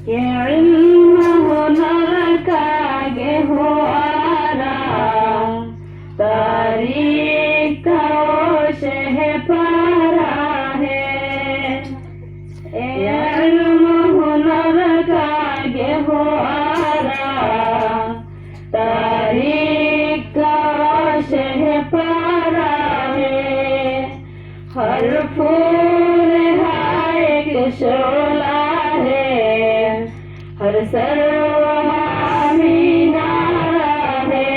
ये इल्म हुनर का गेहुआरा तारीख का वो शहपारा है। ये इल्म हुनर का गेहुआरा तारीख का वो शहपारा है। हर फूल है एक शोला है, हर सर्व मीनारा है।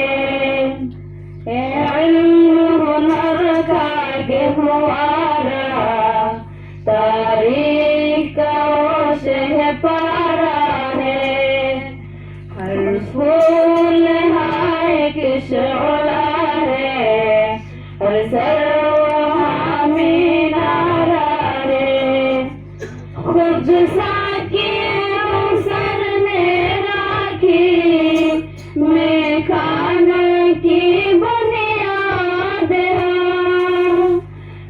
इल्म हुनर का गेहुआरा तारीख का वो शहपारा है। हर फूल है एक शोला है, हर सर्व मीनारा है। खुद साकी सर में राखी मैं खाने की बुनियाद है।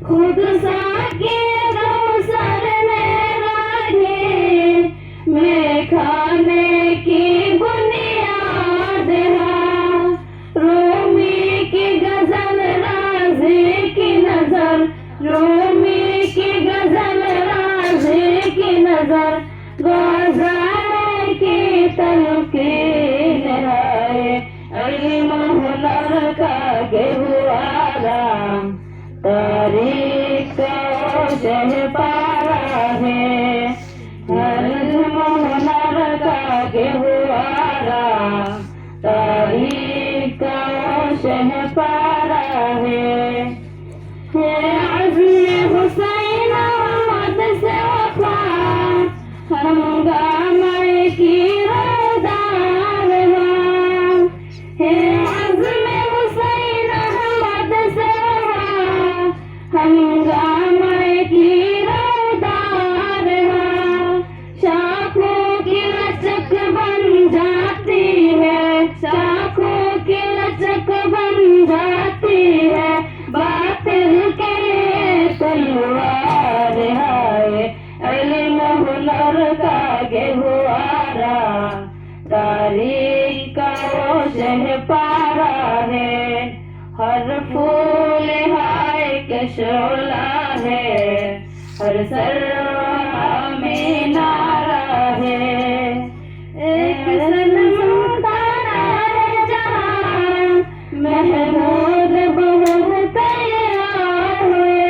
खुद साकी सर में राखी मैं खाने की बुनियाद है। रूमी की गजल राज़ी की नजर, रूमी की गजल राज़ी की नजर, गुज़ारे की तलकीन है। इल्म हुनर का गेहुआरा तारीख का वो शहपारा है। इल्म हुनर का गेहुआरा तारीख का वो शहपारा है। अज़्म हुसैन मद से वफा हंगामे की रोदार है। अज़्म हुसैन मद से वफा हंगामे की रोदार है। शाखों की लचक बन जाती है, शाखों की लचक बन जाती है। बातिल के तलवार है। इल्म हुनर का गेहुआरा तारीख का वो शहपारा है। हर फूल है एक शोला है, हर सर्व मीनारा है। एक सनम तारा है जहाँ महमूद बहुत तैयार हुए।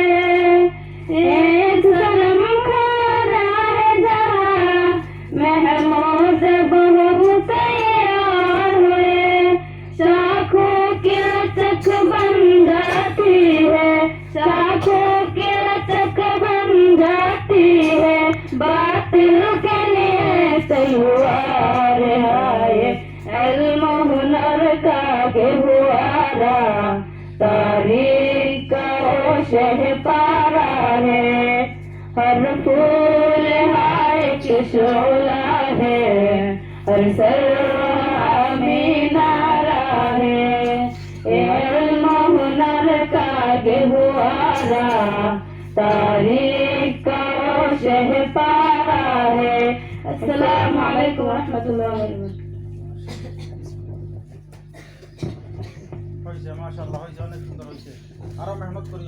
एक सनम खाना है जहाँ महमूद बहुत तैयार हुए। शाखों की लचक बन जाती है, शाखों की लचक बन जाती है। बातिल के लिए तैयार है। इल्म हुनर का गेहुआरा तारीख का वो शहपारा है। हर फूल है एक शोला है, हर सर्व मीनारा है। इल्म हुनर का गेहुआरा तारीख का वो शहपारा है। अस्सलामु अलैकुम व रहमतुल्लाहि व बरकातुहू। হয়েছে মাশাআল্লাহ, হয়েছে, অনেক সুন্দর হয়েছে। আরো মেহনত করি।